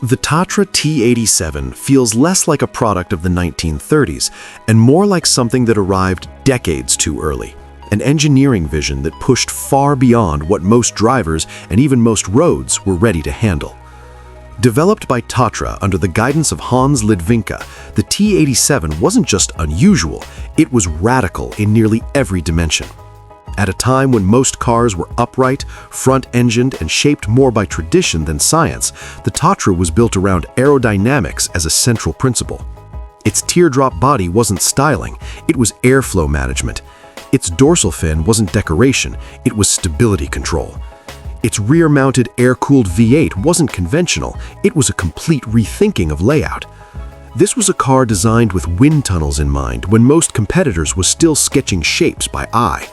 The Tatra T87 feels less like a product of the 1930s and more like something that arrived decades too early. An engineering vision that pushed far beyond what most drivers and even most roads were ready to handle. Developed by Tatra under the guidance of Hans Lidvinka, the T87 wasn't just unusual, it was radical in nearly every dimension. At a time when most cars were upright, front-engined, and shaped more by tradition than science, the Tatra was built around aerodynamics as a central principle. Its teardrop body wasn't styling, it was airflow management. Its dorsal fin wasn't decoration, it was stability control. Its rear-mounted air-cooled V8 wasn't conventional, it was a complete rethinking of layout. This was a car designed with wind tunnels in mind when most competitors were still sketching shapes by eye.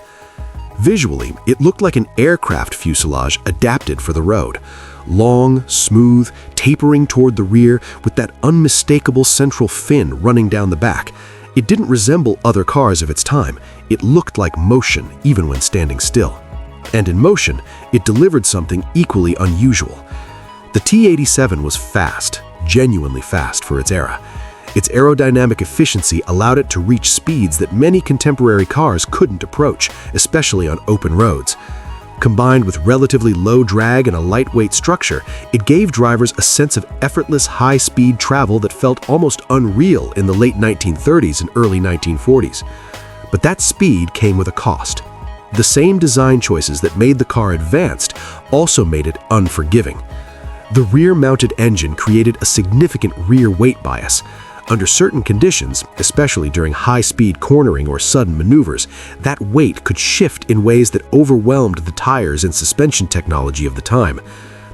Visually, it looked like an aircraft fuselage adapted for the road. Long, smooth, tapering toward the rear with that unmistakable central fin running down the back. It didn't resemble other cars of its time. It looked like motion, even when standing still. And in motion, it delivered something equally unusual. The T87 was fast, genuinely fast for its era. Its aerodynamic efficiency allowed it to reach speeds that many contemporary cars couldn't approach, especially on open roads. Combined with relatively low drag and a lightweight structure, it gave drivers a sense of effortless high-speed travel that felt almost unreal in the late 1930s and early 1940s. But that speed came with a cost. The same design choices that made the car advanced also made it unforgiving. The rear-mounted engine created a significant rear weight bias. Under certain conditions, especially during high-speed cornering or sudden maneuvers, that weight could shift in ways that overwhelmed the tires and suspension technology of the time.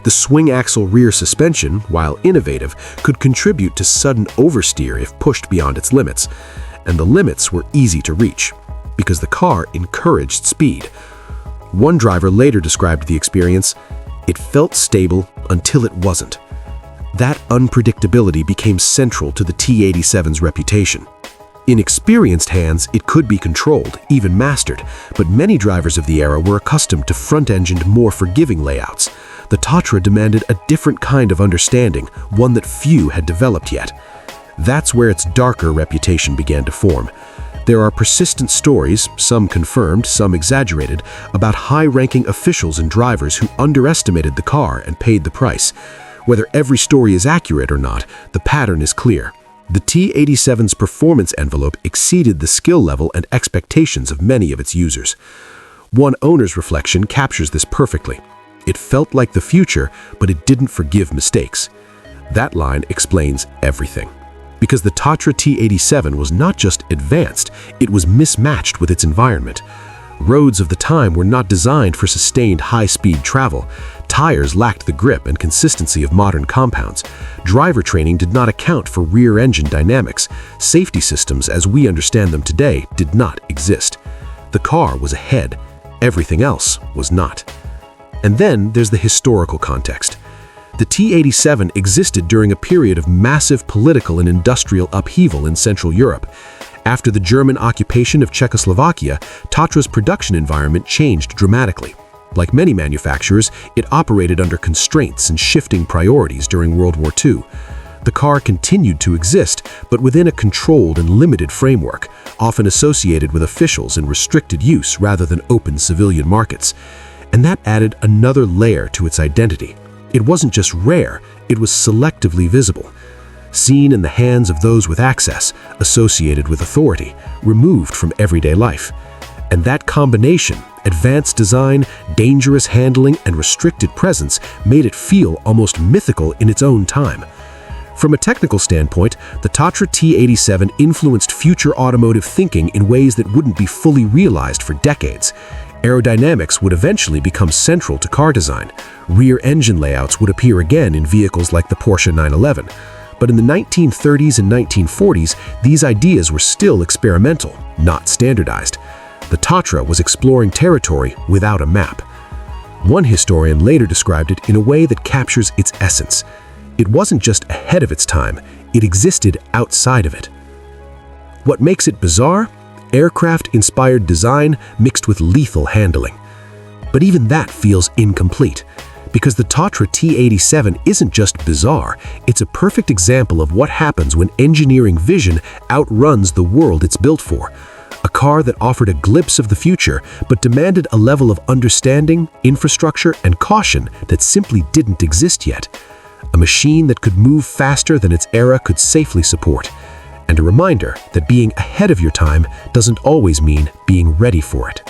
The swing-axle rear suspension, while innovative, could contribute to sudden oversteer if pushed beyond its limits. And the limits were easy to reach, because the car encouraged speed. One driver later described the experience, "It felt stable until it wasn't." That unpredictability became central to the T87's reputation. In experienced hands, it could be controlled, even mastered, but many drivers of the era were accustomed to front-engined, more forgiving layouts. The Tatra demanded a different kind of understanding, one that few had developed yet. That's where its darker reputation began to form. There are persistent stories, some confirmed, some exaggerated, about high-ranking officials and drivers who underestimated the car and paid the price. Whether every story is accurate or not, the pattern is clear. The T87's performance envelope exceeded the skill level and expectations of many of its users. One owner's reflection captures this perfectly. "It felt like the future, but it didn't forgive mistakes." That line explains everything. Because the Tatra T87 was not just advanced, it was mismatched with its environment. Roads of the time were not designed for sustained high-speed travel. Tires lacked the grip and consistency of modern compounds. Driver training did not account for rear-engine dynamics. Safety systems, as we understand them today, did not exist. The car was ahead. Everything else was not. And then there's the historical context. The T87 existed during a period of massive political and industrial upheaval in Central Europe. After the German occupation of Czechoslovakia, Tatra's production environment changed dramatically. Like many manufacturers, it operated under constraints and shifting priorities during World War II. The car continued to exist, but within a controlled and limited framework, often associated with officials and restricted use rather than open civilian markets. And that added another layer to its identity. It wasn't just rare, it was selectively visible. Seen in the hands of those with access, associated with authority, removed from everyday life. And that combination, advanced design, dangerous handling, and restricted presence, made it feel almost mythical in its own time. From a technical standpoint, the Tatra T87 influenced future automotive thinking in ways that wouldn't be fully realized for decades. Aerodynamics would eventually become central to car design. Rear engine layouts would appear again in vehicles like the Porsche 911. But in the 1930s and 1940s, these ideas were still experimental, not standardized. The Tatra was exploring territory without a map. One historian later described it in a way that captures its essence. It wasn't just ahead of its time, it existed outside of it. What makes it bizarre? Aircraft-inspired design mixed with lethal handling. But even that feels incomplete. Because the Tatra T87 isn't just bizarre, it's a perfect example of what happens when engineering vision outruns the world it's built for. A car that offered a glimpse of the future, but demanded a level of understanding, infrastructure, and caution that simply didn't exist yet. A machine that could move faster than its era could safely support. And a reminder that being ahead of your time doesn't always mean being ready for it.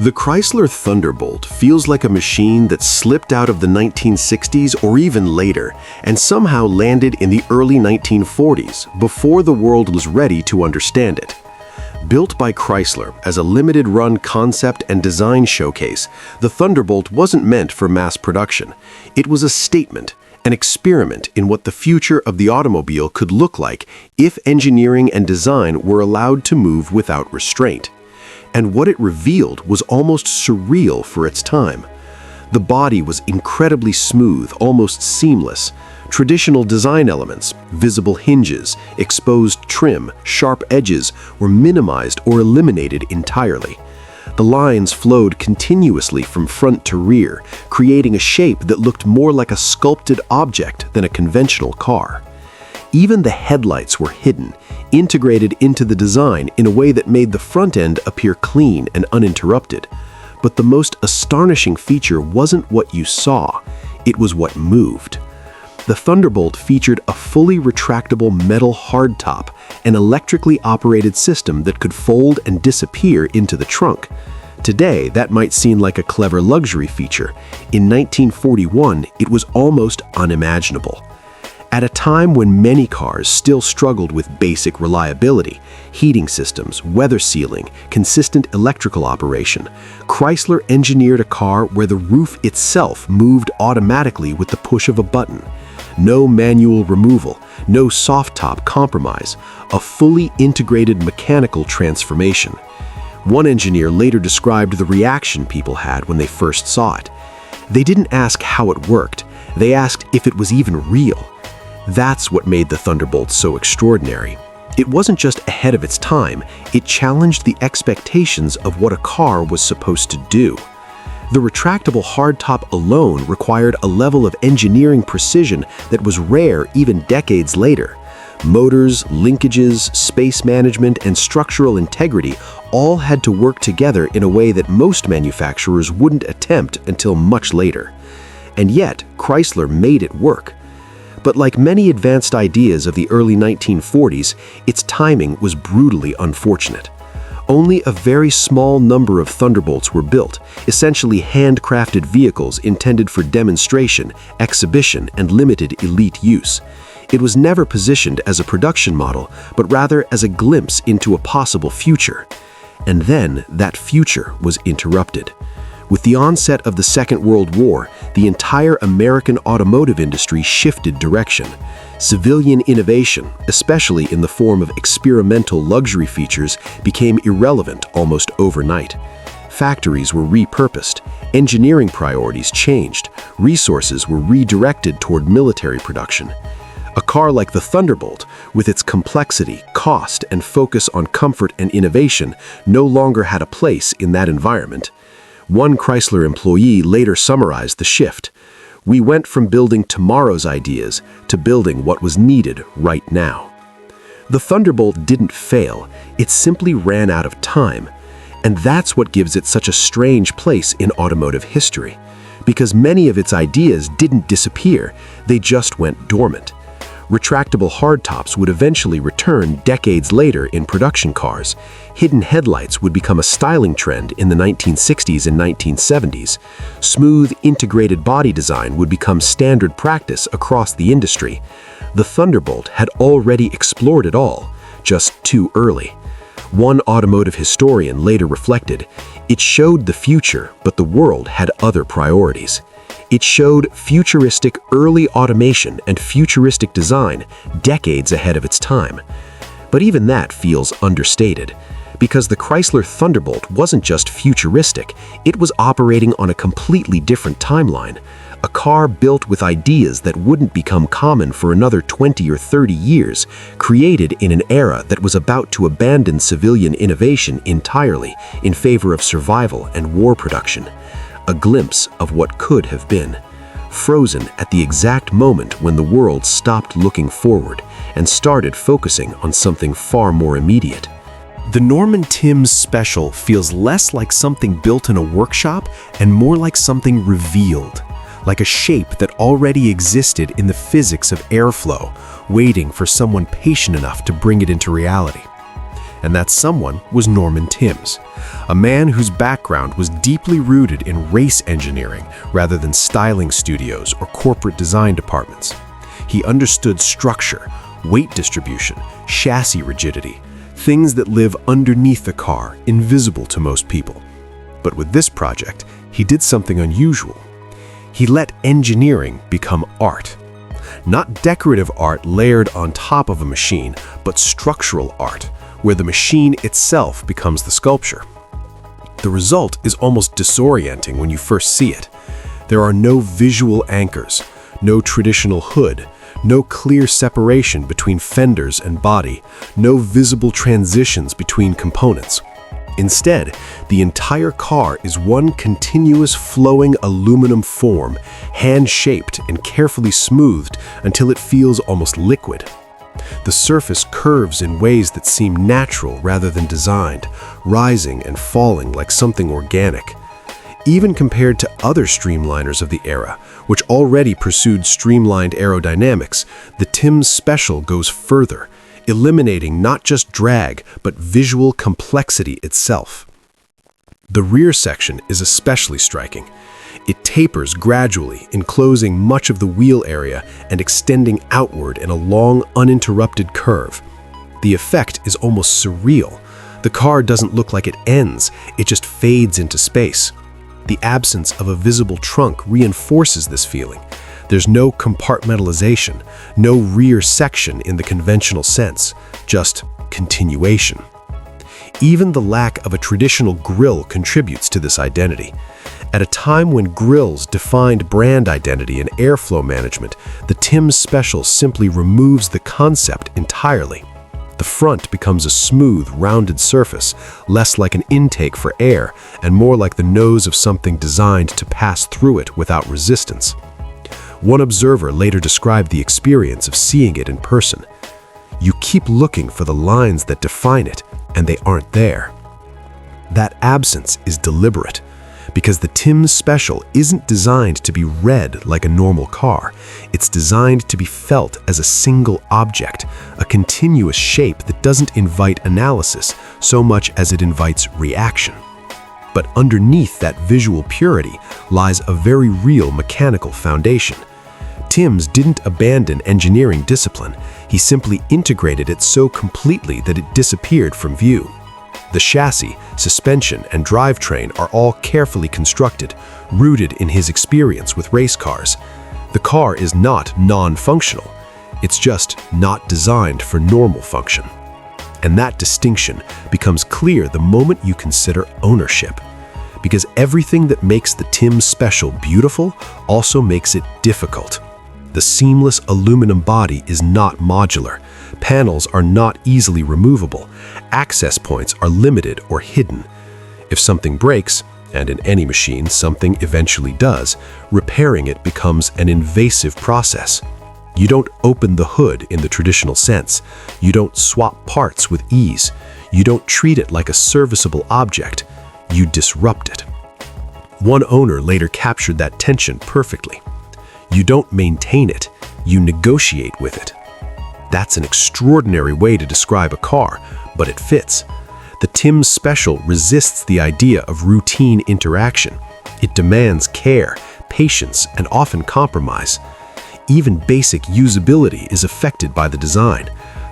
The Chrysler Thunderbolt feels like a machine that slipped out of the 1960s or even later, and somehow landed in the early 1940s, before the world was ready to understand it. Built by Chrysler as a limited-run concept and design showcase, the Thunderbolt wasn't meant for mass production. It was a statement, an experiment in what the future of the automobile could look like if engineering and design were allowed to move without restraint. And what it revealed was almost surreal for its time. The body was incredibly smooth, almost seamless. Traditional design elements, visible hinges, exposed trim, sharp edges were minimized or eliminated entirely. The lines flowed continuously from front to rear, creating a shape that looked more like a sculpted object than a conventional car. Even the headlights were hidden, integrated into the design in a way that made the front end appear clean and uninterrupted. But the most astonishing feature wasn't what you saw, it was what moved. The Thunderbolt featured a fully retractable metal hardtop, an electrically operated system that could fold and disappear into the trunk. Today, that might seem like a clever luxury feature. In 1941, it was almost unimaginable. At a time when many cars still struggled with basic reliability, heating systems, weather sealing, consistent electrical operation, Chrysler engineered a car where the roof itself moved automatically with the push of a button. No manual removal, no soft-top compromise, a fully integrated mechanical transformation. One engineer later described the reaction people had when they first saw it. They didn't ask how it worked, they asked if it was even real. That's what made the Thunderbolt so extraordinary. It wasn't just ahead of its time, it challenged the expectations of what a car was supposed to do. The retractable hardtop alone required a level of engineering precision that was rare even decades later. Motors, linkages, space management, and structural integrity all had to work together in a way that most manufacturers wouldn't attempt until much later. And yet, Chrysler made it work. But like many advanced ideas of the early 1940s, its timing was brutally unfortunate. Only a very small number of Thunderbolts were built, essentially handcrafted vehicles intended for demonstration, exhibition, and limited elite use. It was never positioned as a production model, but rather as a glimpse into a possible future. And then that future was interrupted. With the onset of the Second World War, the entire American automotive industry shifted direction. Civilian innovation, especially in the form of experimental luxury features, became irrelevant almost overnight. Factories were repurposed, engineering priorities changed, resources were redirected toward military production. A car like the Thunderbolt, with its complexity, cost, and focus on comfort and innovation, no longer had a place in that environment. One Chrysler employee later summarized the shift. We went from building tomorrow's ideas to building what was needed right now. The Thunderbolt didn't fail, it simply ran out of time. And that's what gives it such a strange place in automotive history. Because many of its ideas didn't disappear, they just went dormant. Retractable hardtops would eventually return decades later in production cars. Hidden headlights would become a styling trend in the 1960s and 1970s. Smooth, integrated body design would become standard practice across the industry. The Thunderbolt had already explored it all, just too early. One automotive historian later reflected, "It showed the future, but the world had other priorities." It showed futuristic early automation and futuristic design decades ahead of its time. But even that feels understated, because the Chrysler Thunderbolt wasn't just futuristic, it was operating on a completely different timeline. A car built with ideas that wouldn't become common for another 20 or 30 years, created in an era that was about to abandon civilian innovation entirely in favor of survival and war production. A glimpse of what could have been. frozen at the exact moment when the world stopped looking forward and started focusing on something far more immediate. The Norman Timbs Special feels less like something built in a workshop and more like something revealed, like a shape that already existed in the physics of airflow, waiting for someone patient enough to bring it into reality. And that someone was Norman Timbs, a man whose background was deeply rooted in race engineering rather than styling studios or corporate design departments. He understood structure, weight distribution, chassis rigidity, things that live underneath the car, invisible to most people. But with this project, he did something unusual. He let engineering become art. Not decorative art layered on top of a machine, but structural art, where the machine itself becomes the sculpture. The result is almost disorienting when you first see it. There are no visual anchors, no traditional hood, no clear separation between fenders and body, no visible transitions between components. Instead, the entire car is one continuous flowing aluminum form, hand-shaped and carefully smoothed until it feels almost liquid. The surface curves in ways that seem natural rather than designed, rising and falling like something organic. Even compared to other streamliners of the era, which already pursued streamlined aerodynamics, the Timbs Special goes further, eliminating not just drag, but visual complexity itself. The rear section is especially striking. It tapers gradually, enclosing much of the wheel area and extending outward in a long, uninterrupted curve. The effect is almost surreal. The car doesn't look like it ends, it just fades into space. The absence of a visible trunk reinforces this feeling. There's no compartmentalization, no rear section in the conventional sense, just continuation. Even the lack of a traditional grille contributes to this identity. At a time when grilles defined brand identity and airflow management, the Timbs Special simply removes the concept entirely. The front becomes a smooth, rounded surface, less like an intake for air and more like the nose of something designed to pass through it without resistance. One observer later described the experience of seeing it in person. You keep looking for the lines that define it, and they aren't there. That absence is deliberate, because the Timbs Special isn't designed to be read like a normal car. It's designed to be felt as a single object, a continuous shape that doesn't invite analysis so much as it invites reaction. But underneath that visual purity lies a very real mechanical foundation. Timbs didn't abandon engineering discipline, he simply integrated it so completely that it disappeared from view. The chassis, suspension, and drivetrain are all carefully constructed, rooted in his experience with race cars. The car is not non-functional, it's just not designed for normal function. And that distinction becomes clear the moment you consider ownership. Because everything that makes the Timbs Special beautiful also makes it difficult. The seamless aluminum body is not modular. Panels are not easily removable. Access points are limited or hidden. If something breaks, and in any machine something eventually does, repairing it becomes an invasive process. You don't open the hood in the traditional sense. You don't swap parts with ease. You don't treat it like a serviceable object. You disrupt it. One owner later captured that tension perfectly. You don't maintain it, you negotiate with it. That's an extraordinary way to describe a car, but it fits. The Timbs Special resists the idea of routine interaction. It demands care, patience, and often compromise. Even basic usability is affected by the design.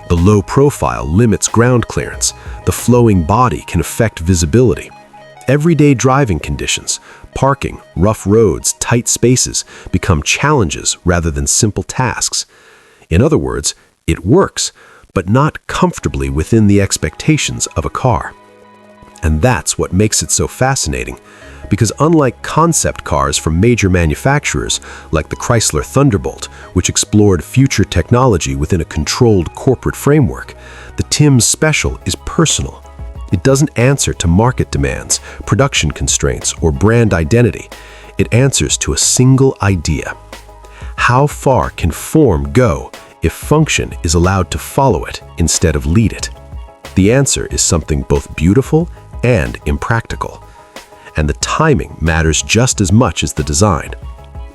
The low profile limits ground clearance. The flowing body can affect visibility. Everyday driving conditions, parking, rough roads, tight spaces become challenges rather than simple tasks. In other words, it works, but not comfortably within the expectations of a car. And that's what makes it so fascinating, because unlike concept cars from major manufacturers like the Chrysler Thunderbolt, which explored future technology within a controlled corporate framework, the Timbs Special is personal. It doesn't answer to market demands, production constraints, or brand identity. It answers to a single idea: how far can form go if function is allowed to follow it instead of lead it? The answer is something both beautiful and impractical. And the timing matters just as much as the design.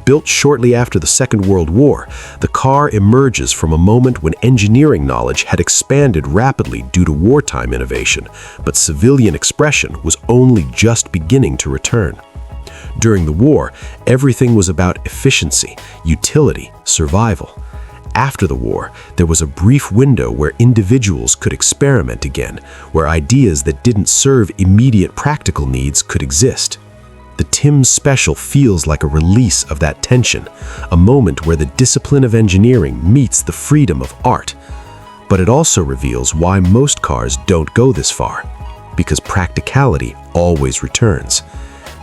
Built shortly after the Second World War, the car emerges from a moment when engineering knowledge had expanded rapidly due to wartime innovation, but civilian expression was only just beginning to return. During the war, everything was about efficiency, utility, survival. After the war, there was a brief window where individuals could experiment again, where ideas that didn't serve immediate practical needs could exist. The Timbs Special feels like a release of that tension, a moment where the discipline of engineering meets the freedom of art. But it also reveals why most cars don't go this far, because practicality always returns.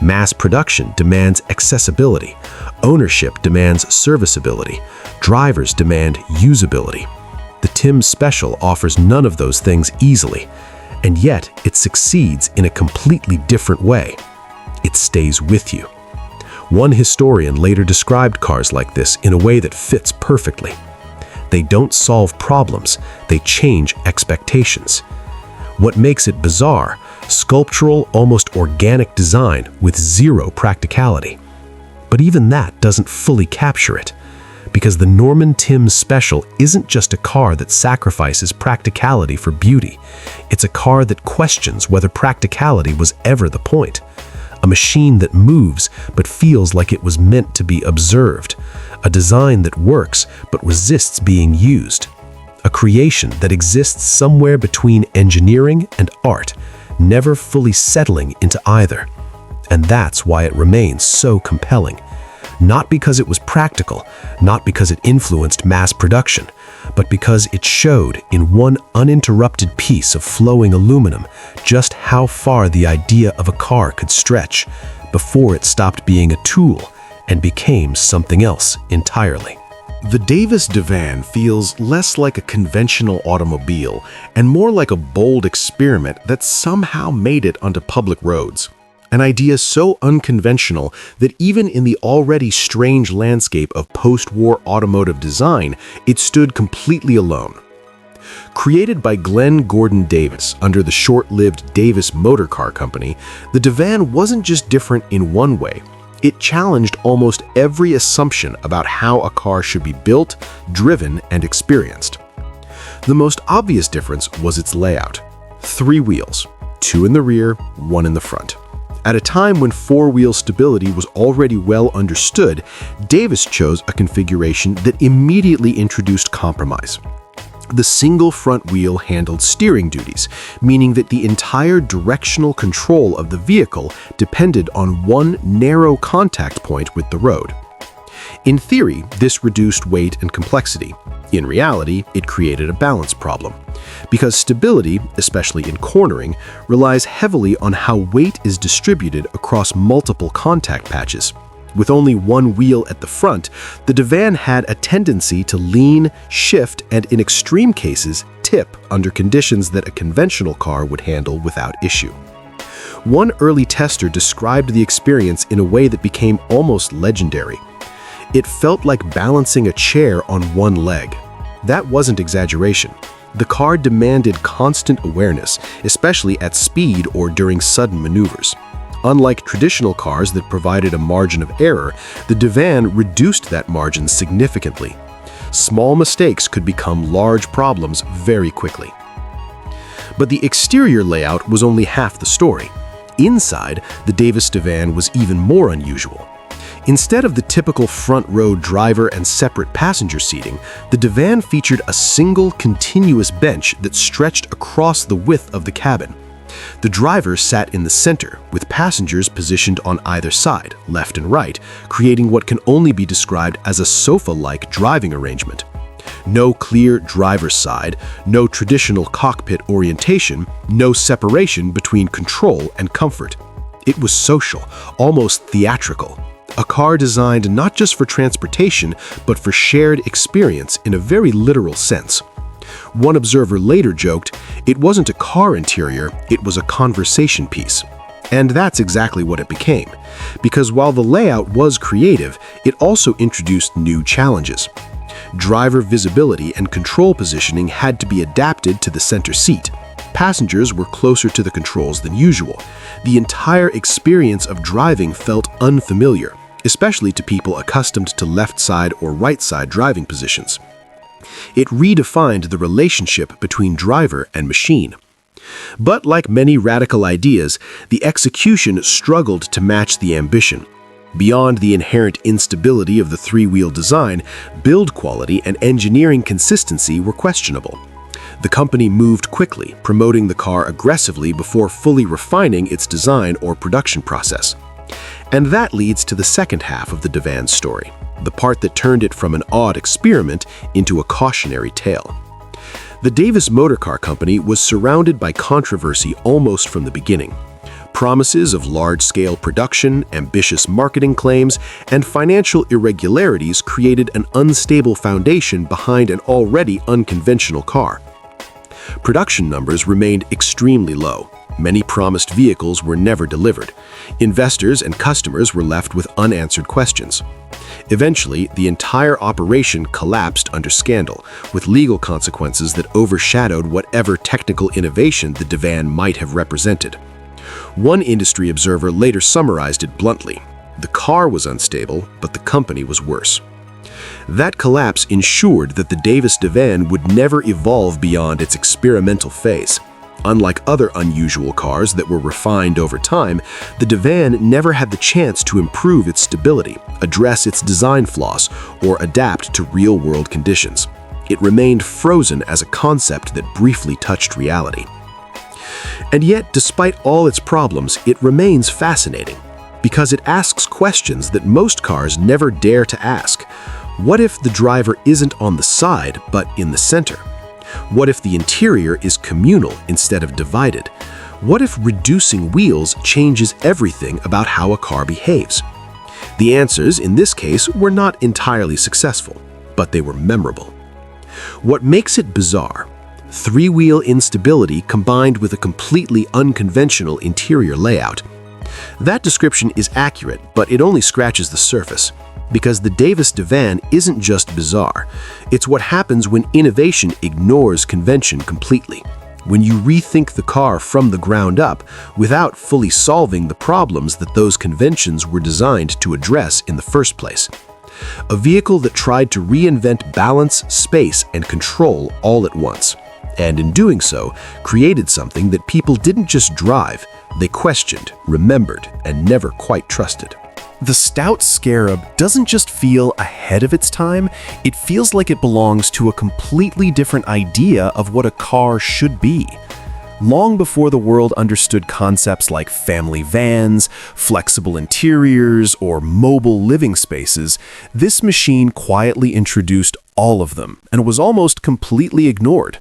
Mass production demands accessibility. Ownership demands serviceability. Drivers demand usability. The Timbs Special offers none of those things easily, and yet it succeeds in a completely different way. It stays with you. One historian later described cars like this in a way that fits perfectly. They don't solve problems, they change expectations. What makes it bizarre? Sculptural, almost organic design with zero practicality. But even that doesn't fully capture it, because the Norman Timbs Special isn't just a car that sacrifices practicality for beauty. It's a car that questions whether practicality was ever the point. A machine that moves but feels like it was meant to be observed. A design that works but resists being used. A creation that exists somewhere between engineering and art, never fully settling into either. And that's why it remains so compelling. Not because it was practical, not because it influenced mass production, but because it showed in one uninterrupted piece of flowing aluminum just how far the idea of a car could stretch before it stopped being a tool and became something else entirely. The Davis Divan feels less like a conventional automobile and more like a bold experiment that somehow made it onto public roads. An idea so unconventional that even in the already strange landscape of post-war automotive design, it stood completely alone. Created by Glenn Gordon Davis under the short-lived Davis Motor Car Company, the Divan wasn't just different in one way. It challenged almost every assumption about how a car should be built, driven, and experienced. The most obvious difference was its layout. 3 wheels, 2 in the rear, 1 in the front. At a time when 4-wheel stability was already well understood, Davis chose a configuration that immediately introduced compromise. The single front wheel handled steering duties, meaning that the entire directional control of the vehicle depended on one narrow contact point with the road. In theory, this reduced weight and complexity. In reality, it created a balance problem, because stability, especially in cornering, relies heavily on how weight is distributed across multiple contact patches. With only one wheel at the front, the Divan had a tendency to lean, shift, and in extreme cases, tip under conditions that a conventional car would handle without issue. One early tester described the experience in a way that became almost legendary. It felt like balancing a chair on one leg. That wasn't exaggeration. The car demanded constant awareness, especially at speed or during sudden maneuvers. Unlike traditional cars that provided a margin of error, the Divan reduced that margin significantly. Small mistakes could become large problems very quickly. But the exterior layout was only half the story. Inside, the Davis Divan was even more unusual. Instead of the typical front-row driver and separate passenger seating, the Divan featured a single continuous bench that stretched across the width of the cabin. The driver sat in the center, with passengers positioned on either side, left and right, creating what can only be described as a sofa-like driving arrangement. No clear driver's side, no traditional cockpit orientation, no separation between control and comfort. It was social, almost theatrical. A car designed not just for transportation, but for shared experience in a very literal sense. One observer later joked, "It wasn't a car interior, it was a conversation piece." And that's exactly what it became. Because while the layout was creative, it also introduced new challenges. Driver visibility and control positioning had to be adapted to the center seat. Passengers were closer to the controls than usual. The entire experience of driving felt unfamiliar, especially to people accustomed to left side or right side driving positions. It redefined the relationship between driver and machine. But like many radical ideas, the execution struggled to match the ambition. Beyond the inherent instability of the three-wheel design, build quality and engineering consistency were questionable. The company moved quickly, promoting the car aggressively before fully refining its design or production process. And that leads to the second half of the Divan story, the part that turned it from an odd experiment into a cautionary tale. The Davis Motor Car Company was surrounded by controversy almost from the beginning. Promises of large-scale production, ambitious marketing claims, and financial irregularities created an unstable foundation behind an already unconventional car. Production numbers remained extremely low. Many promised vehicles were never delivered. Investors and customers were left with unanswered questions. Eventually, the entire operation collapsed under scandal, with legal consequences that overshadowed whatever technical innovation the Divan might have represented. One industry observer later summarized it bluntly: the car was unstable, but the company was worse. That collapse ensured that the Davis Divan would never evolve beyond its experimental phase. Unlike other unusual cars that were refined over time, the Divan never had the chance to improve its stability, address its design flaws, or adapt to real-world conditions. It remained frozen as a concept that briefly touched reality. And yet, despite all its problems, it remains fascinating, because it asks questions that most cars never dare to ask. What if the driver isn't on the side, but in the center? What if the interior is communal instead of divided? What if reducing wheels changes everything about how a car behaves? The answers, in this case, were not entirely successful, but they were memorable. What makes it bizarre? Three-wheel instability combined with a completely unconventional interior layout. That description is accurate, but it only scratches the surface. Because the Davis Divan isn't just bizarre. It's what happens when innovation ignores convention completely. When you rethink the car from the ground up without fully solving the problems that those conventions were designed to address in the first place. A vehicle that tried to reinvent balance, space, and control all at once. And in doing so, created something that people didn't just drive, they questioned, remembered, and never quite trusted. The Stout Scarab doesn't just feel ahead of its time, it feels like it belongs to a completely different idea of what a car should be. Long before the world understood concepts like family vans, flexible interiors, or mobile living spaces, this machine quietly introduced all of them and was almost completely ignored.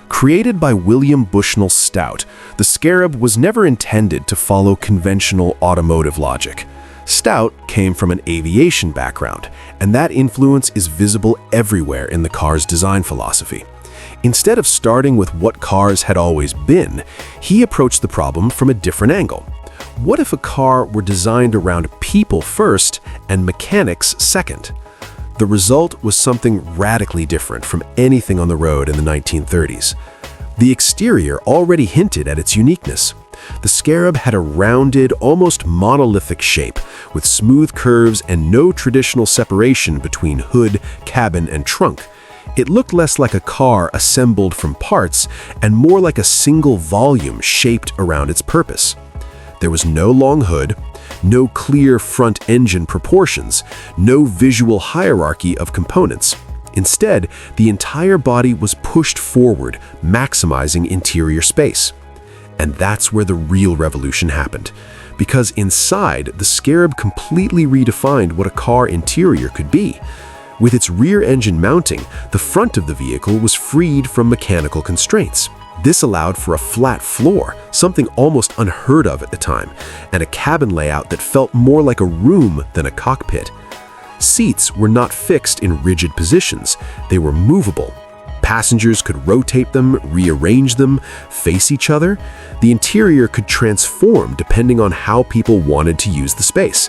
Created by William Bushnell Stout, the Scarab was never intended to follow conventional automotive logic. Stout came from an aviation background, and that influence is visible everywhere in the car's design philosophy. Instead of starting with what cars had always been, he approached the problem from a different angle. What if a car were designed around people first and mechanics second? The result was something radically different from anything on the road in the 1930s. The exterior already hinted at its uniqueness. The Scarab had a rounded, almost monolithic shape, with smooth curves and no traditional separation between hood, cabin, and trunk. It looked less like a car assembled from parts and more like a single volume shaped around its purpose. There was no long hood, no clear front engine proportions, no visual hierarchy of components. Instead, the entire body was pushed forward, maximizing interior space. And that's where the real revolution happened. Because inside, the Scarab completely redefined what a car interior could be. With its rear engine mounting, the front of the vehicle was freed from mechanical constraints. This allowed for a flat floor, something almost unheard of at the time, and a cabin layout that felt more like a room than a cockpit. Seats were not fixed in rigid positions, they were movable. Passengers could rotate them, rearrange them, face each other. The interior could transform depending on how people wanted to use the space.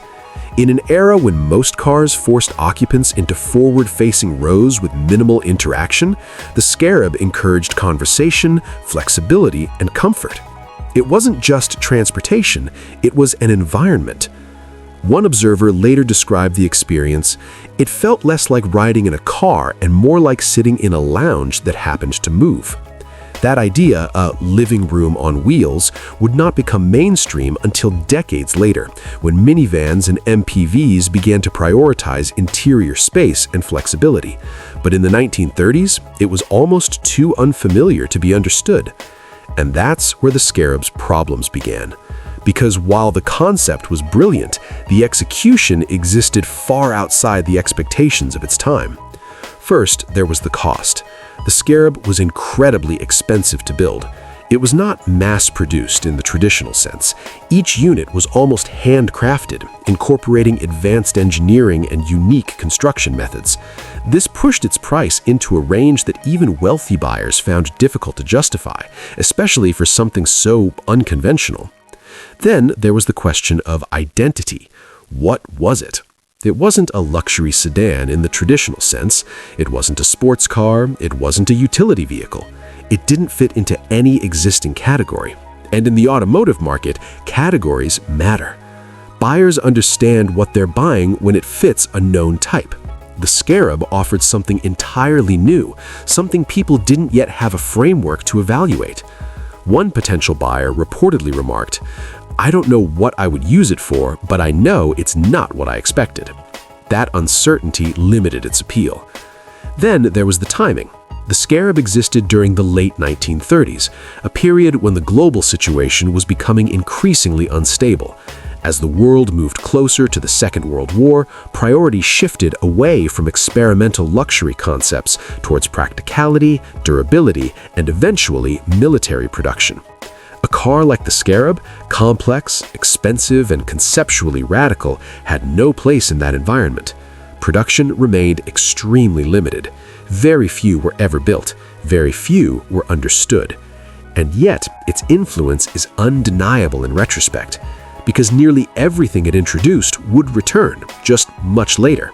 In an era when most cars forced occupants into forward-facing rows with minimal interaction, the Scarab encouraged conversation, flexibility, and comfort. It wasn't just transportation, it was an environment. One observer later described the experience, "It felt less like riding in a car and more like sitting in a lounge that happened to move." That idea, a living room on wheels, would not become mainstream until decades later, when minivans and MPVs began to prioritize interior space and flexibility. But in the 1930s, it was almost too unfamiliar to be understood. And that's where the Scarab's problems began. Because while the concept was brilliant, the execution existed far outside the expectations of its time. First, there was the cost. The Scarab was incredibly expensive to build. It was not mass-produced in the traditional sense. Each unit was almost handcrafted, incorporating advanced engineering and unique construction methods. This pushed its price into a range that even wealthy buyers found difficult to justify, especially for something so unconventional. Then there was the question of identity. What was it? It wasn't a luxury sedan in the traditional sense. It wasn't a sports car. It wasn't a utility vehicle. It didn't fit into any existing category. And in the automotive market, categories matter. Buyers understand what they're buying when it fits a known type. The Scarab offered something entirely new, something people didn't yet have a framework to evaluate. One potential buyer reportedly remarked, "I don't know what I would use it for, but I know it's not what I expected." That uncertainty limited its appeal. Then there was the timing. The Scarab existed during the late 1930s, a period when the global situation was becoming increasingly unstable. As the world moved closer to the Second World War, priorities shifted away from experimental luxury concepts towards practicality, durability, and eventually military production. A car like the Scarab, complex, expensive, and conceptually radical, had no place in that environment. Production remained extremely limited. Very few were ever built. Very few were understood. And yet, its influence is undeniable in retrospect, because nearly everything it introduced would return, just much later.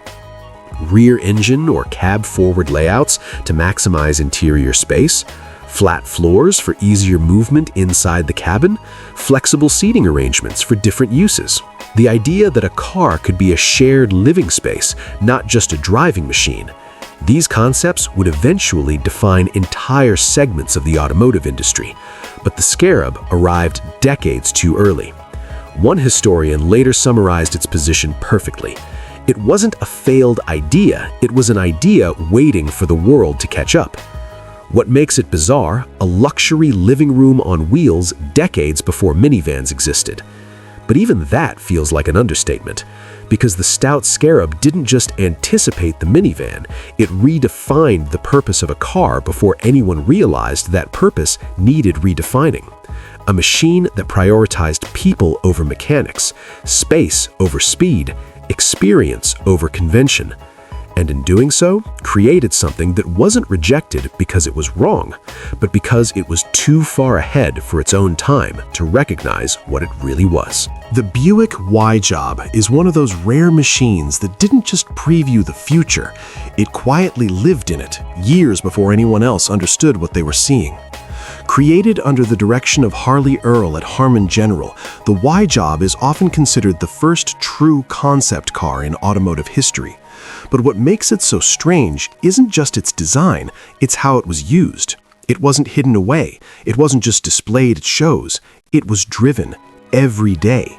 Rear engine or cab-forward layouts to maximize interior space, flat floors for easier movement inside the cabin, flexible seating arrangements for different uses. The idea that a car could be a shared living space, not just a driving machine. These concepts would eventually define entire segments of the automotive industry, but the Scarab arrived decades too early. One historian later summarized its position perfectly. It wasn't a failed idea, it was an idea waiting for the world to catch up. What makes it bizarre, a luxury living room on wheels decades before minivans existed. But even that feels like an understatement, because the Stout Scarab didn't just anticipate the minivan, it redefined the purpose of a car before anyone realized that purpose needed redefining. A machine that prioritized people over mechanics, space over speed, experience over convention. And in doing so, created something that wasn't rejected because it was wrong, but because it was too far ahead for its own time to recognize what it really was. The Buick Y-Job is one of those rare machines that didn't just preview the future, it quietly lived in it, years before anyone else understood what they were seeing. Created under the direction of Healey Elliot at Harman General, the Y-Job is often considered the first true concept car in automotive history. But what makes it so strange isn't just its design, it's how it was used. It wasn't hidden away, it wasn't just displayed at shows, it was driven every day.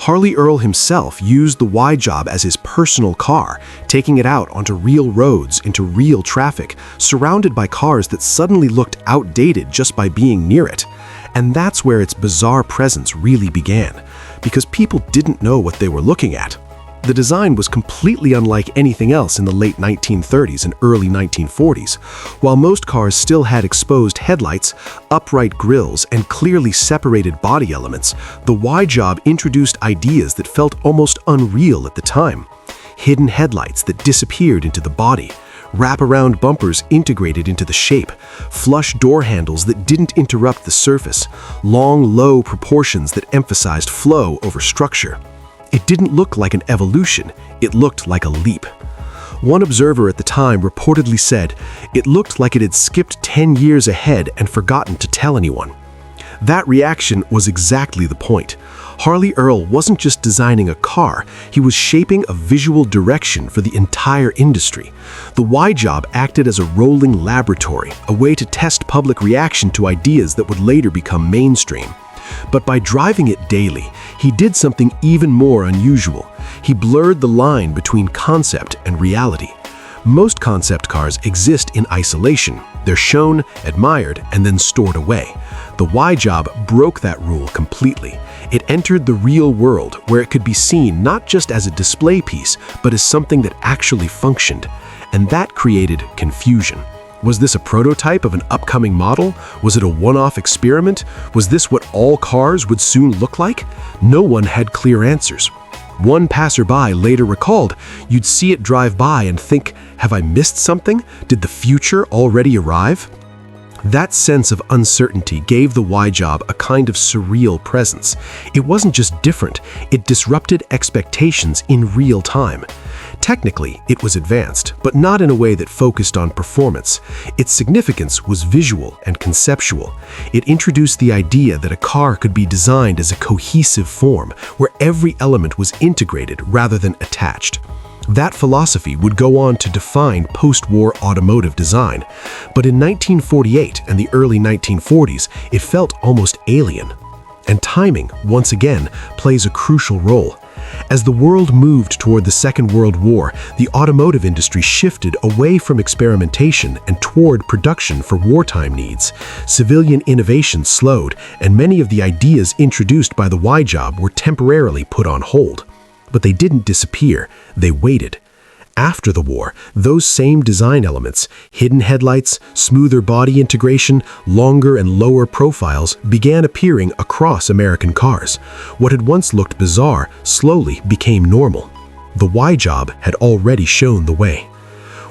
Healey Elliot himself used the Y-Job as his personal car, taking it out onto real roads, into real traffic, surrounded by cars that suddenly looked outdated just by being near it. And that's where its bizarre presence really began, because people didn't know what they were looking at. The design was completely unlike anything else in the late 1930s and early 1940s. While most cars still had exposed headlights, upright grilles, and clearly separated body elements, the Y-Job introduced ideas that felt almost unreal at the time. Hidden headlights that disappeared into the body, wraparound bumpers integrated into the shape, flush door handles that didn't interrupt the surface, long, low proportions that emphasized flow over structure. It didn't look like an evolution, it looked like a leap. One observer at the time reportedly said, "It looked like it had skipped 10 years ahead and forgotten to tell anyone." That reaction was exactly the point. Harley Earl wasn't just designing a car, he was shaping a visual direction for the entire industry. The Y-Job acted as a rolling laboratory, a way to test public reaction to ideas that would later become mainstream. But by driving it daily, he did something even more unusual. He blurred the line between concept and reality. Most concept cars exist in isolation. They're shown, admired, and then stored away. The Y-Job broke that rule completely. It entered the real world, where it could be seen not just as a display piece, but as something that actually functioned. And that created confusion. Was this a prototype of an upcoming model? Was it a one-off experiment? Was this what all cars would soon look like? No one had clear answers. One passerby later recalled, "You'd see it drive by and think, have I missed something? Did the future already arrive?" That sense of uncertainty gave the Y-Job a kind of surreal presence. It wasn't just different, it disrupted expectations in real time. Technically, it was advanced, but not in a way that focused on performance. Its significance was visual and conceptual. It introduced the idea that a car could be designed as a cohesive form, where every element was integrated rather than attached. That philosophy would go on to define post-war automotive design. But in 1948 and the early 1940s, it felt almost alien. And timing, once again, plays a crucial role. As the world moved toward the Second World War, the automotive industry shifted away from experimentation and toward production for wartime needs. Civilian innovation slowed, and many of the ideas introduced by the Y-Job were temporarily put on hold. But they didn't disappear, they waited. After the war, those same design elements, hidden headlights, smoother body integration, longer and lower profiles, began appearing across American cars. What had once looked bizarre slowly became normal. The Y-Job had already shown the way.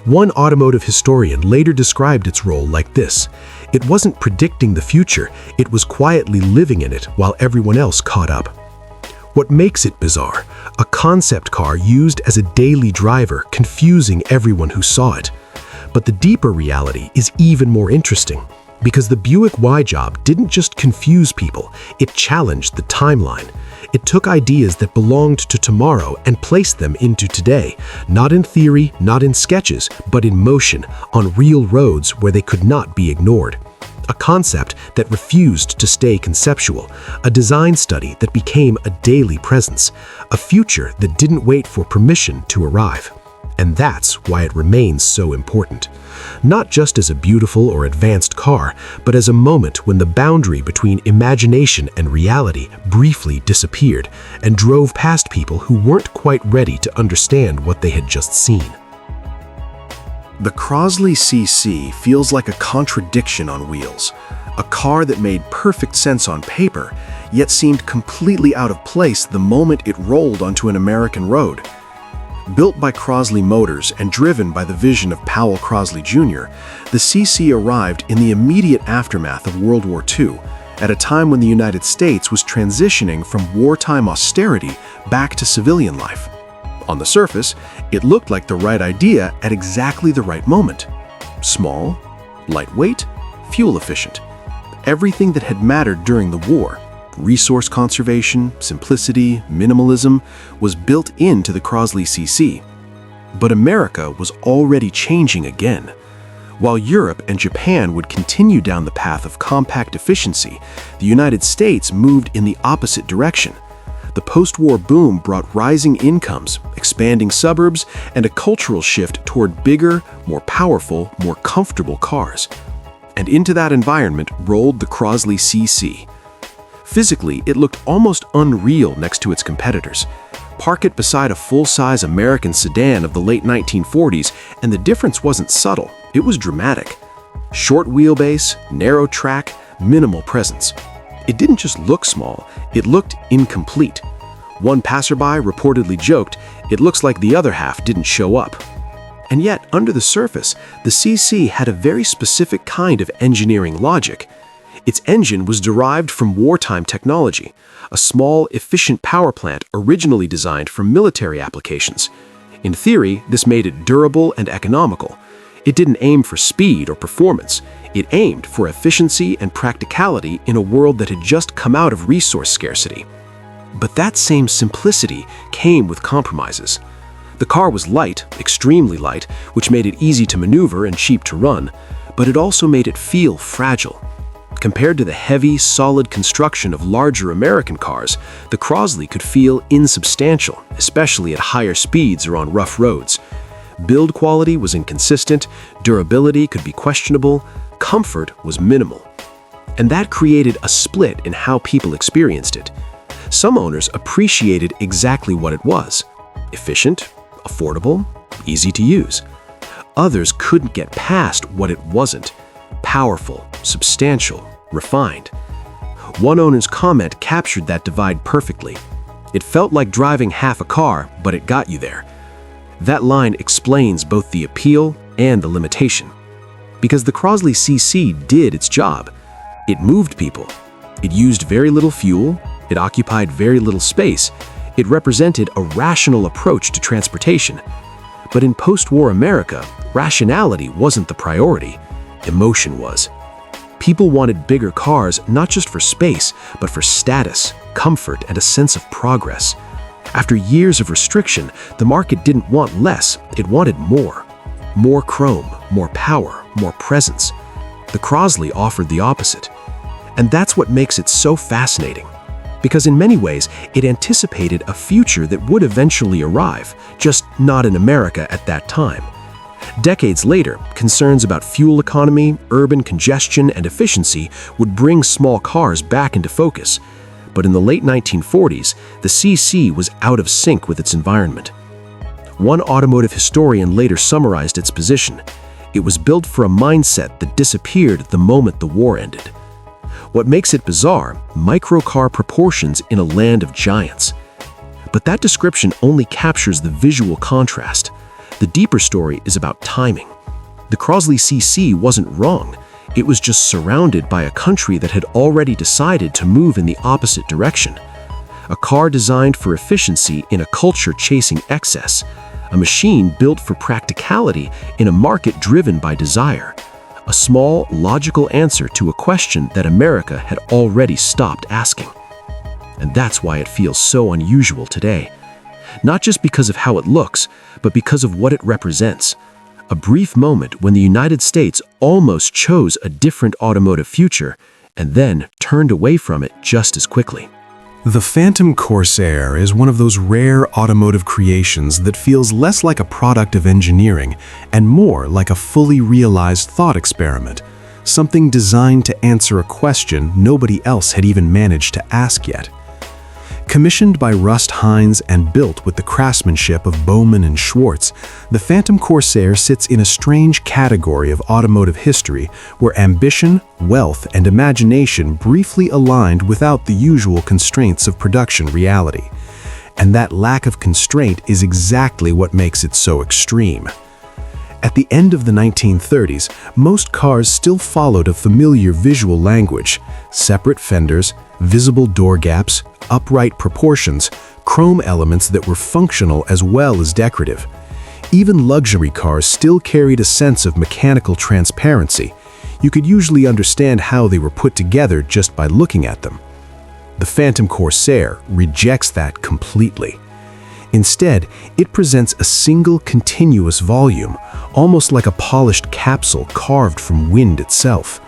One automotive historian later described its role like this: "It wasn't predicting the future, it was quietly living in it while everyone else caught up." What makes it bizarre? A concept car used as a daily driver, confusing everyone who saw it. But the deeper reality is even more interesting, because the Buick Y-Job didn't just confuse people, it challenged the timeline. It took ideas that belonged to tomorrow and placed them into today, not in theory, not in sketches, but in motion, on real roads where they could not be ignored. A concept that refused to stay conceptual, a design study that became a daily presence, a future that didn't wait for permission to arrive. And that's why it remains so important. Not just as a beautiful or advanced car, but as a moment when the boundary between imagination and reality briefly disappeared and drove past people who weren't quite ready to understand what they had just seen. The Crosley CC feels like a contradiction on wheels, a car that made perfect sense on paper, yet seemed completely out of place the moment it rolled onto an American road. Built by Crosley Motors and driven by the vision of Powell Crosley Jr., the CC arrived in the immediate aftermath of World War II, at a time when the United States was transitioning from wartime austerity back to civilian life. On the surface, it looked like the right idea at exactly the right moment. Small, lightweight, fuel efficient. Everything that had mattered during the war, resource conservation, simplicity, minimalism, was built into the Crosley CC. But America was already changing again. While Europe and Japan would continue down the path of compact efficiency, the United States moved in the opposite direction. The post-war boom brought rising incomes, expanding suburbs, and a cultural shift toward bigger, more powerful, more comfortable cars. And into that environment rolled the Crosley CC. Physically, it looked almost unreal next to its competitors. Park it beside a full-size American sedan of the late 1940s, and the difference wasn't subtle, it was dramatic. Short wheelbase, narrow track, minimal presence. It didn't just look small, it looked incomplete. One passerby reportedly joked, "It looks like the other half didn't show up." And yet, under the surface, the CC had a very specific kind of engineering logic. Its engine was derived from wartime technology, a small, efficient power plant originally designed for military applications. In theory, this made it durable and economical. It didn't aim for speed or performance. It aimed for efficiency and practicality in a world that had just come out of resource scarcity. But that same simplicity came with compromises. The car was light, extremely light, which made it easy to maneuver and cheap to run, but it also made it feel fragile. Compared to the heavy, solid construction of larger American cars, the Crosley could feel insubstantial, especially at higher speeds or on rough roads. Build quality was inconsistent, durability could be questionable, comfort was minimal. And that created a split in how people experienced it. Some owners appreciated exactly what it was: efficient, affordable, easy to use. Others couldn't get past what it wasn't: powerful, substantial, refined. One owner's comment captured that divide perfectly. "It felt like driving half a car, but it got you there." That line explains both the appeal and the limitation. Because the Crosley CC did its job. It moved people. It used very little fuel. It occupied very little space. It represented a rational approach to transportation. But in post-war America, rationality wasn't the priority. Emotion was. People wanted bigger cars not just for space, but for status, comfort, and a sense of progress. After years of restriction, the market didn't want less, it wanted more. More chrome, more power, more presence. The Crosley offered the opposite. And that's what makes it so fascinating. Because in many ways, it anticipated a future that would eventually arrive, just not in America at that time. Decades later, concerns about fuel economy, urban congestion, and efficiency would bring small cars back into focus. But in the late 1940s, the CC was out of sync with its environment. One automotive historian later summarized its position: it was built for a mindset that disappeared the moment the war ended. What makes it bizarre, microcar proportions in a land of giants. But that description only captures the visual contrast. The deeper story is about timing. The Crosley CC wasn't wrong. It was just surrounded by a country that had already decided to move in the opposite direction. A car designed for efficiency in a culture chasing excess. A machine built for practicality in a market driven by desire. A small, logical answer to a question that America had already stopped asking. And that's why it feels so unusual today. Not just because of how it looks, but because of what it represents. A brief moment when the United States almost chose a different automotive future and then turned away from it just as quickly. The Phantom Corsair is one of those rare automotive creations that feels less like a product of engineering and more like a fully realized thought experiment, something designed to answer a question nobody else had even managed to ask yet. Commissioned by Rust Hines and built with the craftsmanship of Bowman and Schwartz, the Phantom Corsair sits in a strange category of automotive history where ambition, wealth, and imagination briefly aligned without the usual constraints of production reality. And that lack of constraint is exactly what makes it so extreme. At the end of the 1930s, most cars still followed a familiar visual language: separate fenders, visible door gaps, upright proportions, chrome elements that were functional as well as decorative. Even luxury cars still carried a sense of mechanical transparency. You could usually understand how they were put together just by looking at them. The Phantom Corsair rejects that completely. Instead, it presents a single continuous volume, almost like a polished capsule carved from wind itself.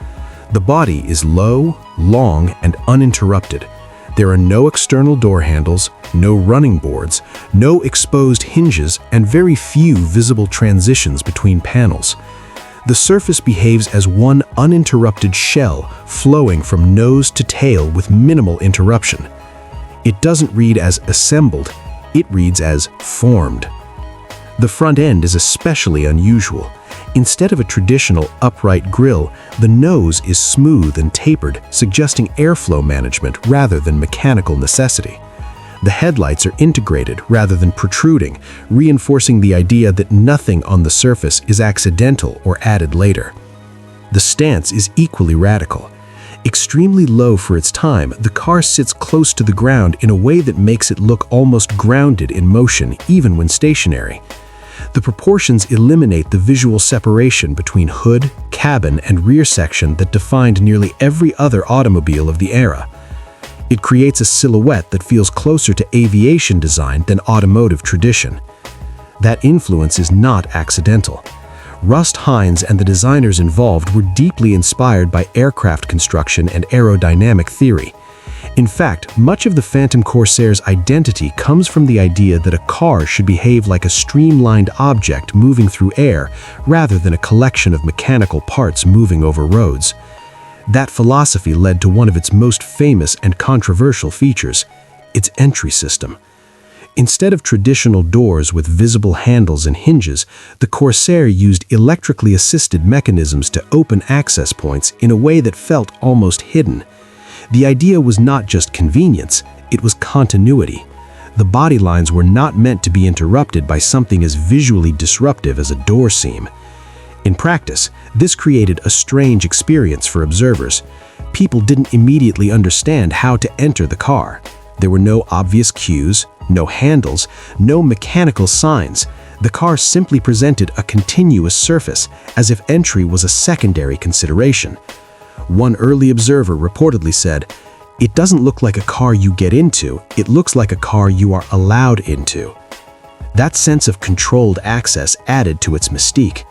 The body is low, long, and uninterrupted. There are no external door handles, no running boards, no exposed hinges, and very few visible transitions between panels. The surface behaves as one uninterrupted shell flowing from nose to tail with minimal interruption. It doesn't read as assembled, it reads as formed. The front end is especially unusual. Instead of a traditional upright grille, the nose is smooth and tapered, suggesting airflow management rather than mechanical necessity. The headlights are integrated rather than protruding, reinforcing the idea that nothing on the surface is accidental or added later. The stance is equally radical. Extremely low for its time, the car sits close to the ground in a way that makes it look almost grounded in motion, even when stationary. The proportions eliminate the visual separation between hood, cabin, and rear section that defined nearly every other automobile of the era. It creates a silhouette that feels closer to aviation design than automotive tradition. That influence is not accidental. Rust Hines and the designers involved were deeply inspired by aircraft construction and aerodynamic theory. In fact, much of the Phantom Corsair's identity comes from the idea that a car should behave like a streamlined object moving through air rather than a collection of mechanical parts moving over roads. That philosophy led to one of its most famous and controversial features, its entry system. Instead of traditional doors with visible handles and hinges, the Corsair used electrically assisted mechanisms to open access points in a way that felt almost hidden. The idea was not just convenience, it was continuity. The body lines were not meant to be interrupted by something as visually disruptive as a door seam. In practice, this created a strange experience for observers. People didn't immediately understand how to enter the car. There were no obvious cues, no handles, no mechanical signs. The car simply presented a continuous surface, as if entry was a secondary consideration. One early observer reportedly said, "It doesn't look like a car you get into, it looks like a car you are allowed into." That sense of controlled access added to its mystique.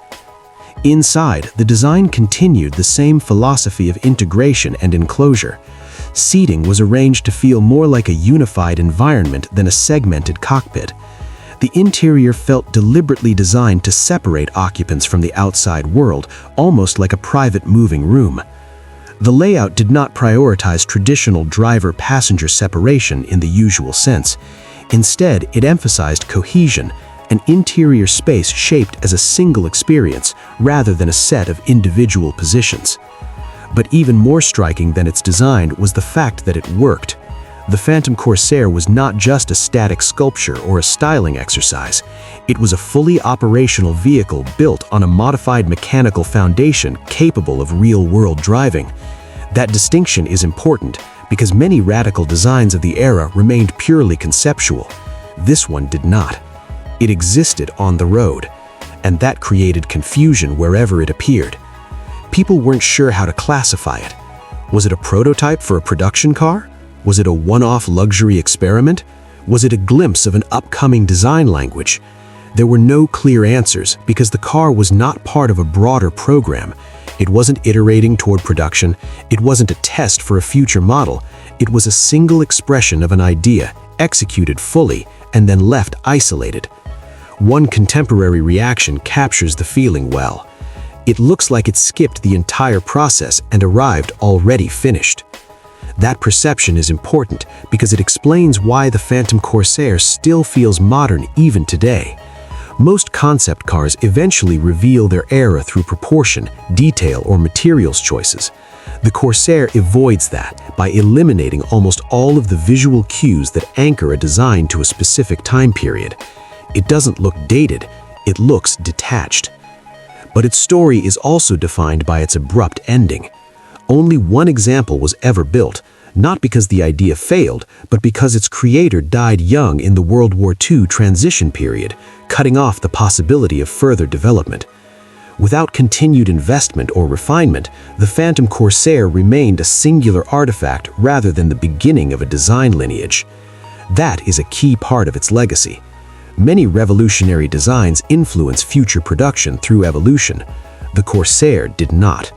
Inside, the design continued the same philosophy of integration and enclosure. Seating was arranged to feel more like a unified environment than a segmented cockpit. The interior felt deliberately designed to separate occupants from the outside world, almost like a private moving room. The layout did not prioritize traditional driver-passenger separation in the usual sense. Instead, it emphasized cohesion, an interior space shaped as a single experience rather than a set of individual positions. But even more striking than its design was the fact that it worked. The Phantom Corsair was not just a static sculpture or a styling exercise. It was a fully operational vehicle built on a modified mechanical foundation capable of real-world driving. That distinction is important because many radical designs of the era remained purely conceptual. This one did not. It existed on the road, and that created confusion wherever it appeared. People weren't sure how to classify it. Was it a prototype for a production car? Was it a one-off luxury experiment? Was it a glimpse of an upcoming design language? There were no clear answers because the car was not part of a broader program. It wasn't iterating toward production. It wasn't a test for a future model. It was a single expression of an idea, executed fully, and then left isolated. One contemporary reaction captures the feeling well. It looks like it skipped the entire process and arrived already finished. That perception is important because it explains why the Phantom Corsair still feels modern even today. Most concept cars eventually reveal their era through proportion, detail, or materials choices. The Corsair avoids that by eliminating almost all of the visual cues that anchor a design to a specific time period. It doesn't look dated, it looks detached. But its story is also defined by its abrupt ending. Only one example was ever built, not because the idea failed, but because its creator died young in the World War II transition period, cutting off the possibility of further development. Without continued investment or refinement, the Phantom Corsair remained a singular artifact rather than the beginning of a design lineage. That is a key part of its legacy. Many revolutionary designs influence future production through evolution. The Corsair did not.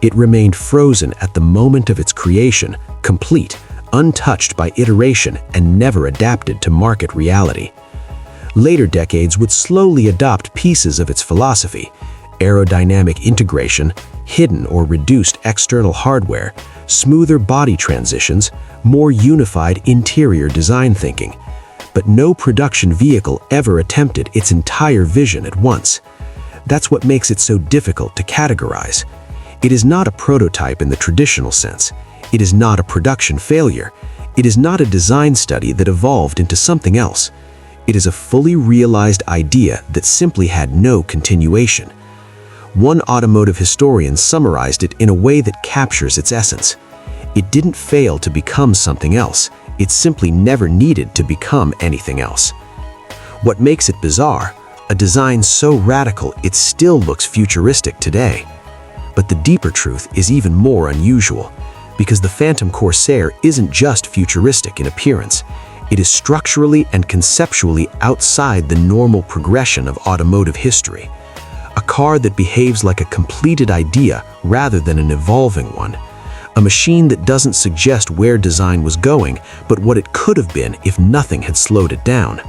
It remained frozen at the moment of its creation, complete, untouched by iteration, and never adapted to market reality. Later decades would slowly adopt pieces of its philosophy: aerodynamic integration, hidden or reduced external hardware, smoother body transitions, more unified interior design thinking. But no production vehicle ever attempted its entire vision at once. That's what makes it so difficult to categorize. It is not a prototype in the traditional sense. It is not a production failure. It is not a design study that evolved into something else. It is a fully realized idea that simply had no continuation. One automotive historian summarized it in a way that captures its essence. It didn't fail to become something else. It simply never needed to become anything else. What makes it bizarre? A design so radical it still looks futuristic today. But the deeper truth is even more unusual, because the Phantom Corsair isn't just futuristic in appearance. It is structurally and conceptually outside the normal progression of automotive history. A car that behaves like a completed idea rather than an evolving one. A machine that doesn't suggest where design was going, but what it could have been if nothing had slowed it down.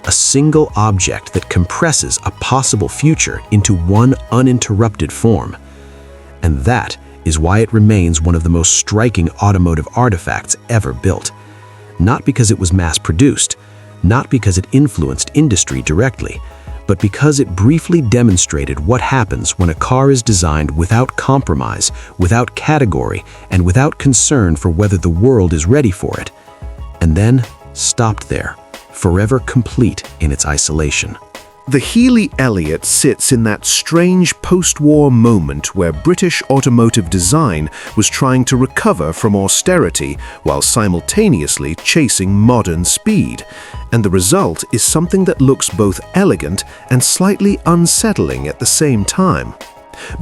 A single object that compresses a possible future into one uninterrupted form. And that is why it remains one of the most striking automotive artifacts ever built. Not because it was mass-produced, not because it influenced industry directly, but because it briefly demonstrated what happens when a car is designed without compromise, without category, and without concern for whether the world is ready for it. And then stopped there, forever complete in its isolation. The Healey Elliot sits in that strange post-war moment where British automotive design was trying to recover from austerity while simultaneously chasing modern speed, and the result is something that looks both elegant and slightly unsettling at the same time.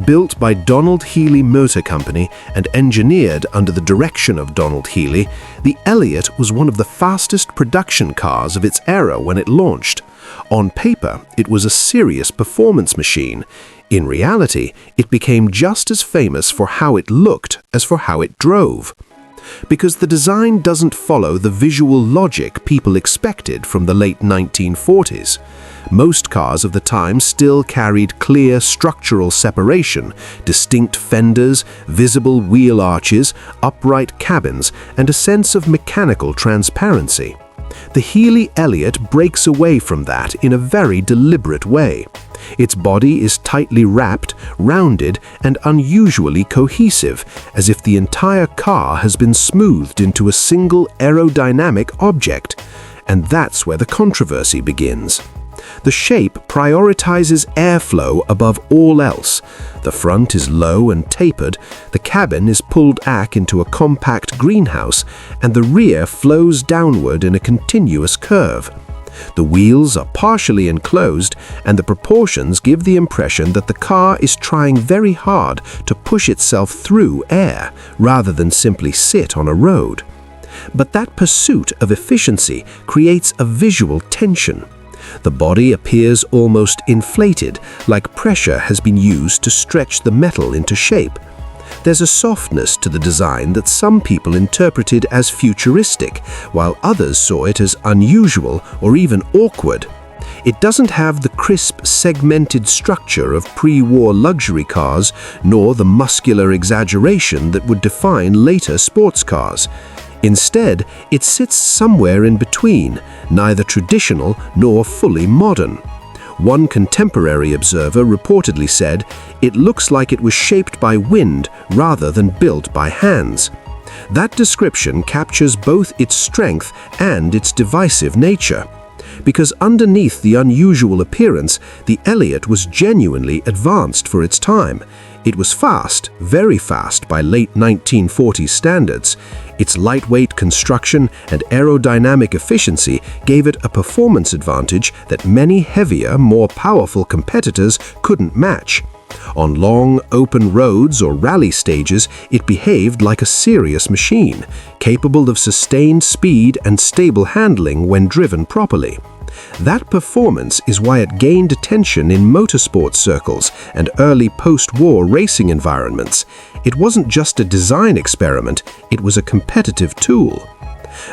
Built by Donald Healey Motor Company and engineered under the direction of Donald Healey, the Elliot was one of the fastest production cars of its era when it launched. On paper, it was a serious performance machine. In reality, it became just as famous for how it looked as for how it drove. Because the design doesn't follow the visual logic people expected from the late 1940s. Most cars of the time still carried clear structural separation, distinct fenders, visible wheel arches, upright cabins, and a sense of mechanical transparency. The Healey Elliot breaks away from that in a very deliberate way. Its body is tightly wrapped, rounded, and unusually cohesive, as if the entire car has been smoothed into a single aerodynamic object. And that's where the controversy begins. The shape prioritizes airflow above all else. The front is low and tapered, the cabin is pulled back into a compact greenhouse, and the rear flows downward in a continuous curve. The wheels are partially enclosed, and the proportions give the impression that the car is trying very hard to push itself through air, rather than simply sit on a road. But that pursuit of efficiency creates a visual tension. The body appears almost inflated, like pressure has been used to stretch the metal into shape. There's a softness to the design that some people interpreted as futuristic, while others saw it as unusual or even awkward. It doesn't have the crisp, segmented structure of pre-war luxury cars, nor the muscular exaggeration that would define later sports cars. Instead, it sits somewhere in between, neither traditional nor fully modern. One contemporary observer reportedly said, "It looks like it was shaped by wind rather than built by hands." That description captures both its strength and its divisive nature. Because underneath the unusual appearance, the Elliot was genuinely advanced for its time. It was fast, very fast by late 1940s standards. Its lightweight construction and aerodynamic efficiency gave it a performance advantage that many heavier, more powerful competitors couldn't match. On long, open roads or rally stages, it behaved like a serious machine, capable of sustained speed and stable handling when driven properly. That performance is why it gained attention in motorsport circles and early post-war racing environments. It wasn't just a design experiment, it was a competitive tool.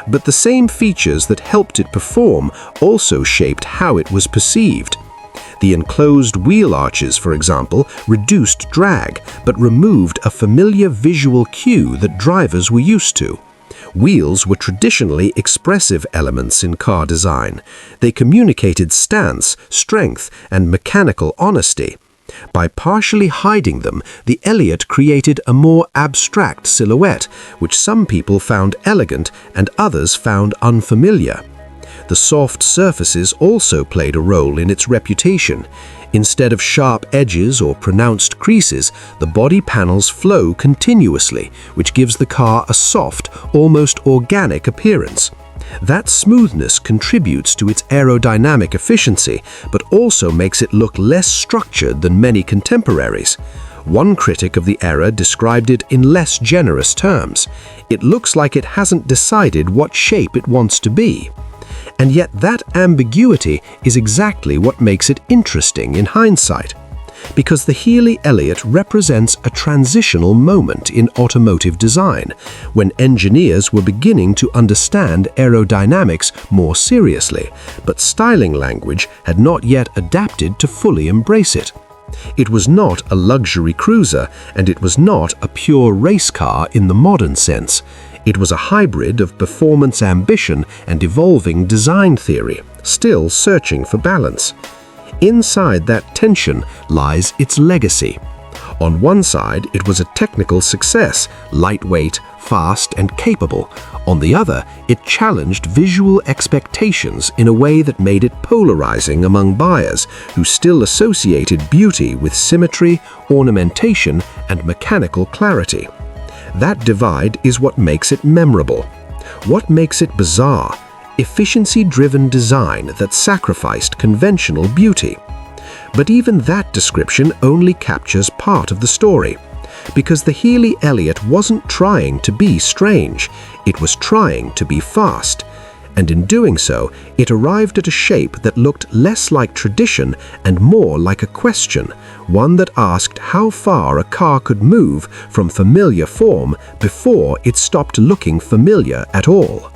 But the same features that helped it perform also shaped how it was perceived. The enclosed wheel arches, for example, reduced drag, but removed a familiar visual cue that drivers were used to. Wheels were traditionally expressive elements in car design. They communicated stance, strength, and mechanical honesty. By partially hiding them, the Elliot created a more abstract silhouette, which some people found elegant and others found unfamiliar. The soft surfaces also played a role in its reputation. Instead of sharp edges or pronounced creases, the body panels flow continuously, which gives the car a soft, almost organic appearance. That smoothness contributes to its aerodynamic efficiency, but also makes it look less structured than many contemporaries. One critic of the era described it in less generous terms. It looks like it hasn't decided what shape it wants to be. And yet that ambiguity is exactly what makes it interesting in hindsight. Because the Healey Elliot represents a transitional moment in automotive design, when engineers were beginning to understand aerodynamics more seriously, but styling language had not yet adapted to fully embrace it. It was not a luxury cruiser, and it was not a pure race car in the modern sense. It was a hybrid of performance ambition and evolving design theory, still searching for balance. Inside that tension lies its legacy. On one side, it was a technical success, lightweight, fast, and capable. On the other, it challenged visual expectations in a way that made it polarizing among buyers who still associated beauty with symmetry, ornamentation, and mechanical clarity. That divide is what makes it memorable. What makes it bizarre? Efficiency-driven design that sacrificed conventional beauty. But even that description only captures part of the story, because the Healey Elliot wasn't trying to be strange, it was trying to be fast. And in doing so, it arrived at a shape that looked less like tradition and more like a question, one that asked how far a car could move from familiar form before it stopped looking familiar at all.